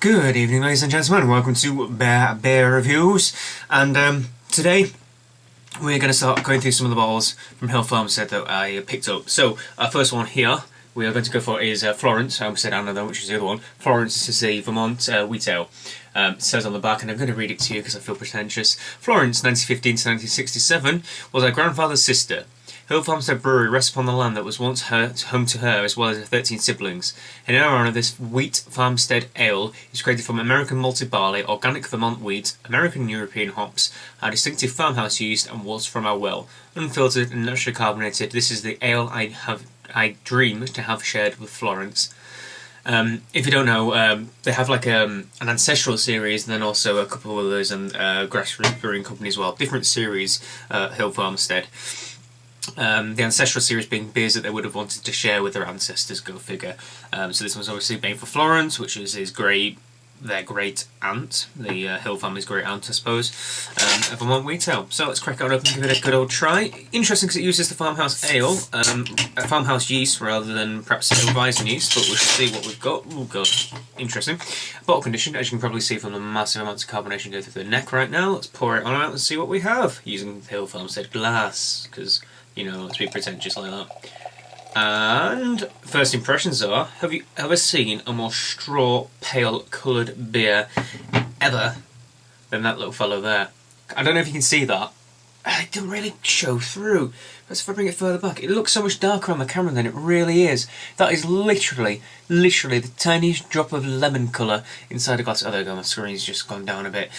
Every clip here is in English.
Good evening, ladies and gentlemen. Welcome to Bear Reviews. And today we're going to start going through some of the bottles from Hill Farmstead that I picked up. So our first one here we are going to go for is Florence. I almost said Anna, which is the other one. Florence is a Vermont wheat ale. It says on the back, and I'm going to read it to you because I feel pretentious. Florence, 1915 to 1967, was her grandfather's sister. Hill Farmstead Brewery rests upon the land that was once home to her as well as her 13 siblings. In her honour, this wheat farmstead ale is created from American malted barley, organic Vermont wheat, American and European hops, our distinctive farmhouse yeast and water from our well. Unfiltered and naturally carbonated, this is the ale I dream to have shared with Florence. If you don't know, they have like an ancestral series and then also a couple of others and grassroots brewing company as well. Different series, Hill Farmstead. The ancestral series being beers that they would have wanted to share with their ancestors, go figure. So this one's obviously made for Florence, which is their great aunt, the Hill family's great aunt, I suppose, a Vermont wheat ale. So let's crack it on open and give it a good old try. Interesting because it uses the farmhouse ale, a farmhouse yeast rather than perhaps a Weizen yeast, but we shall see what we've got. Oh god, interesting. Bottle condition, as you can probably see from the massive amounts of carbonation going through the neck right now. Let's pour it on out and see what we have, using the Hill Farmstead glass, because, you know, let's be pretentious like that. And first impressions are, have you ever seen a more straw pale coloured beer ever than that little fellow there? I don't know if you can see that. It doesn't really show through. But if I bring it further back, it looks so much darker on the camera than it really is. That is literally the tiniest drop of lemon colour inside a glass. Oh, there we go, my screen's just gone down a bit.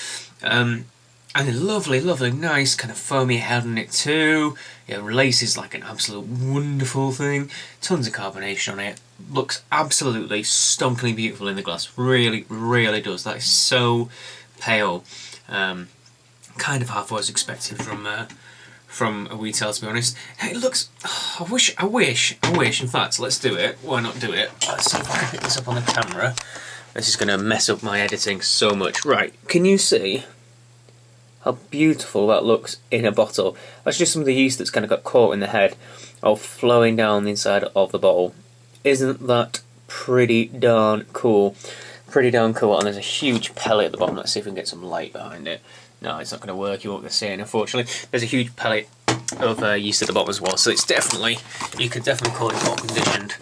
And a lovely, nice kind of foamy head on it too. Yeah, lace is like an absolute wonderful thing. Tons of carbonation on it. Looks absolutely stonkingly beautiful in the glass. Really, really does. That is so pale. Kind of half what I was expected from a wheat ale, to be honest. It looks. Oh, I wish. In fact, let's do it. Why not do it? Let's see if I can pick this up on the camera. This is going to mess up my editing so much. Right, can you see how beautiful that looks in a bottle? That's just some of the yeast that's kind of got caught in the head, all flowing down the inside of the bottle. Isn't that pretty darn cool? Pretty darn cool. And there's a huge pellet at the bottom. Let's see if we can get some light behind it. No, it's not going to work. You won't see it, unfortunately. There's a huge pellet of yeast at the bottom as well. So it's definitely, you could definitely call it bottle conditioned.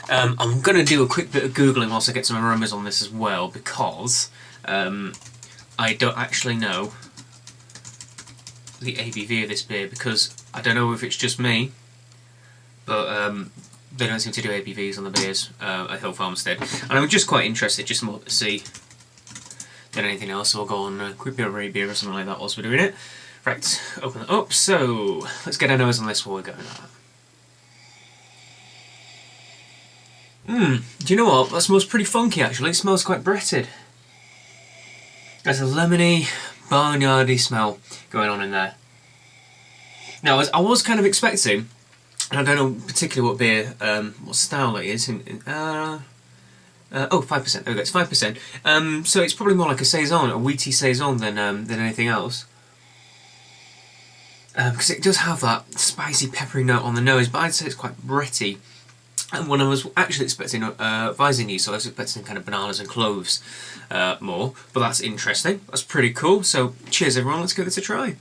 I'm going to do a quick bit of Googling whilst I get some aromas on this as well, because I don't actually know the ABV of this beer, because I don't know if it's just me, but they don't seem to do ABVs on the beers at Hill Farmstead, and I'm just quite interested, just more to see than anything else. So we'll go on quick beer or beer or something like that whilst we're doing it. Right, open it up. So let's get our nose on this while we're going. Do you know what? That smells pretty funky actually. It smells quite Bretted. There's a lemony, barnyardy smell going on in there. Now, as I was kind of expecting, and I don't know particularly what beer, what style it is. 5%. There we go. It's 5%. So it's probably more like a saison, a wheaty saison than anything else. Because it does have that spicy, peppery note on the nose, but I'd say it's quite Bretty. And when I was actually expecting Weizen yeast, so I was expecting kind of bananas and cloves more. But that's interesting. That's pretty cool. So cheers, everyone. Let's give this a try.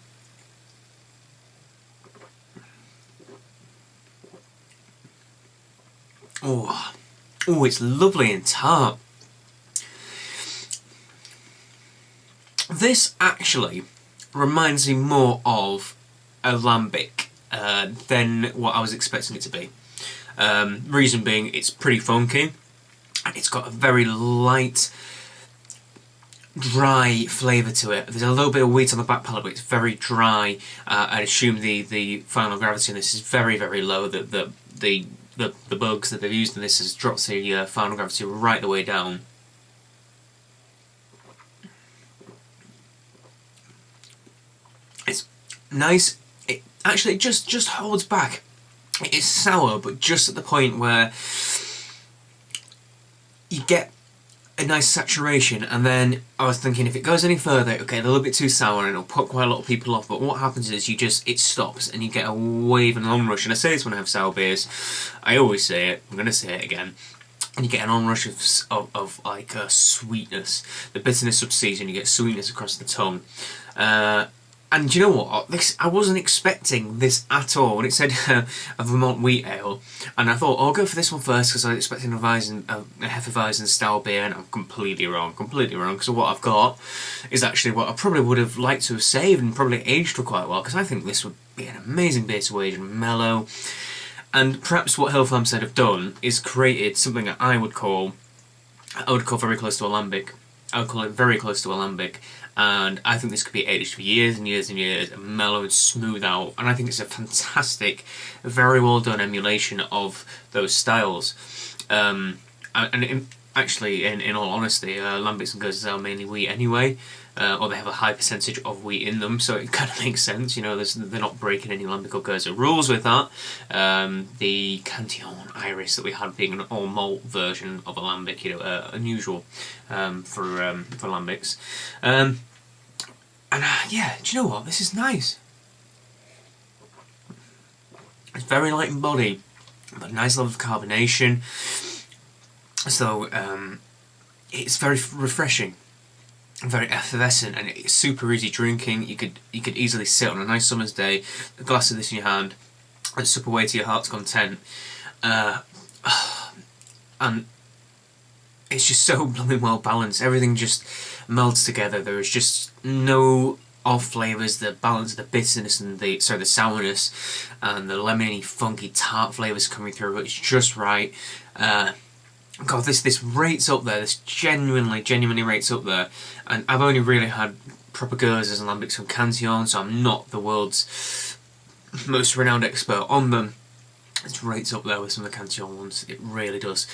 Oh, it's lovely and tart. This actually reminds me more of a lambic than what I was expecting it to be. Reason being, it's pretty funky. It's got a very light, dry flavour to it. There's a little bit of wheat on the back palate, but it's very dry. I assume the final gravity in this is very, very low. The bugs that they've used in this has dropped the final gravity right the way down. It's nice. It actually just holds back. It is sour, but just at the point where you get a nice saturation, and then I was thinking if it goes any further, okay, a little bit too sour and it'll put quite a lot of people off, but what happens is it stops and you get a wave and an onrush, and I say this when I have sour beers, I always say it, I'm going to say it again, and you get an onrush of like sweetness. The bitterness subsides and you get sweetness across the tongue. And do you know what? I wasn't expecting this at all. When it said a Vermont wheat ale, and I thought, I'll go for this one first because I was expecting a Hefeweizen style beer, and I'm completely wrong. Completely wrong, because what I've got is actually what I probably would have liked to have saved and probably aged for quite well, because I think this would be an amazing beer to age and mellow. And perhaps what Hill Farmstead have done is created something that I would call very close to alambic. I would call it very close to alambic, and I think this could be aged for years and years and years, and mellow and smooth out, and I think it's a fantastic, very well done emulation of those styles. Actually, in all honesty, lambics and goses are mainly wheat anyway, or they have a high percentage of wheat in them, so it kind of makes sense. You know, they're not breaking any lambic or gose rules with that. The Cantillon Iris that we had being an all malt version of a lambic, you know, unusual for lambics. Yeah, do you know what? This is nice. It's very light in body, but nice level of carbonation. So it's very refreshing, very effervescent, and it's super easy drinking. You could easily sit on a nice summer's day, a glass of this in your hand, and sup away to your heart's content. And it's just so blooming well balanced. Everything just melds together. There is just no off flavours. The balance of the bitterness and the sourness and the lemony, funky, tart flavours coming through. It's just right. God, this rates up there. This genuinely rates up there. And I've only really had proper goses and lambics from Cantillon, so I'm not the world's most renowned expert on them. It rates up there with some of the Cantillon ones. It really does.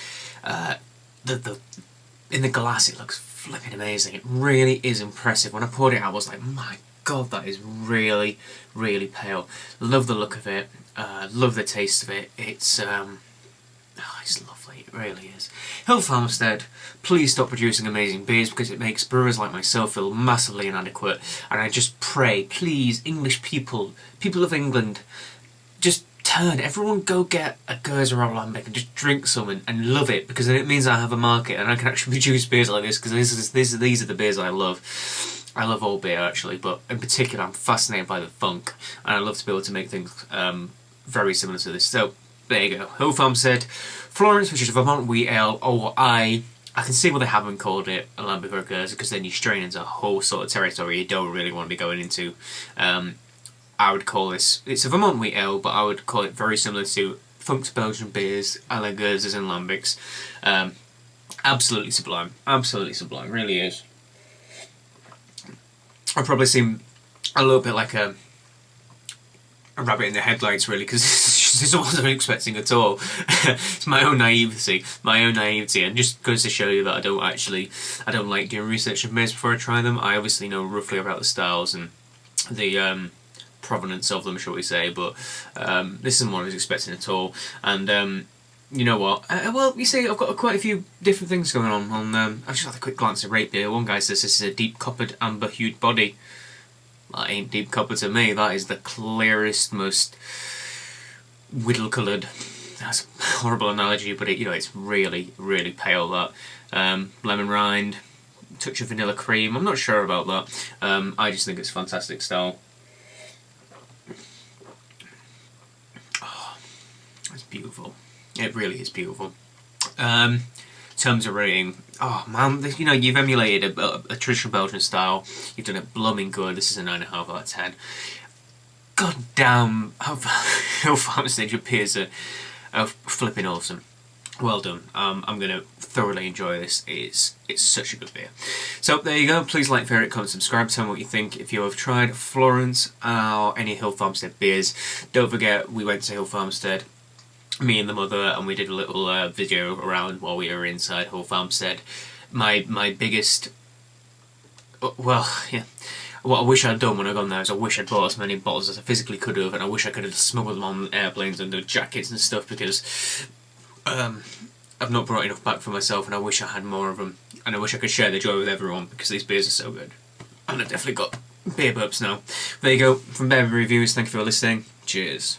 In the glass, it looks flipping amazing. It really is impressive. When I poured it out, I was like, my God, that is really, really pale. Love the look of it. Love the taste of it. It's lovely. It really is. Hill Farmstead, please stop producing amazing beers, because it makes brewers like myself feel massively inadequate. And I just pray, please, English people of England, just everyone go get a gose or lambic and just drink some and love it, because then it means I have a market and I can actually produce beers like this, because these are the beers I love. I love all beer actually, but in particular I'm fascinated by the funk, and I love to be able to make things very similar to this. So there you go, Hill Farmstead Florence, which is a Vermont wheat ale, or I can see why they haven't called it a lambic or a gose, because then you strain into a whole sort of territory you don't really want to be going into. I would call this, it's a Vermont wheat ale, but I would call it very similar to Funk's Belgian beers, a la goses and lambics. Absolutely sublime, really is. I probably seem a little bit like a rabbit in the headlights, really, because this wasn't expecting at all. It's my own naivety, and just goes to show you that I don't like doing research of beers before I try them. I obviously know roughly about the styles and the provenance of them, shall we say, but this isn't what I was expecting at all. And you know what? Well, you see, I've got quite a few different things going on. I've just had a quick glance at rate beer. One guy says this is a deep coppered, amber hued body. That ain't deep copper to me. That is the clearest, most whittle coloured. That's a horrible analogy, but it's really, really pale. That lemon rind, touch of vanilla cream. I'm not sure about that. I just think it's fantastic style. Oh, it's beautiful. It really is beautiful. In terms of rating, oh man, you've emulated a traditional Belgian style. You've done it blooming good. This is a 9.5 out of 10. God damn, Hill Farmstead, your peers are flipping awesome. Well done. I'm going to thoroughly enjoy this. It's such a good beer. So there you go. Please like, favorite, comment, subscribe. Tell me what you think. If you have tried Florence or any Hill Farmstead beers, don't forget we went to Hill Farmstead, me and the mother, and we did a little video around while we were inside Hill Farmstead. My biggest, well, yeah, what I wish I'd done when I got there is I wish I'd bought as many bottles as I physically could have, and I wish I could have smuggled them on airplanes under jackets and stuff, because I've not brought enough back for myself, and I wish I had more of them, and I wish I could share the joy with everyone, because these beers are so good. And I've definitely got beer burps now. There you go, from Bear Reviews, thank you for listening, cheers.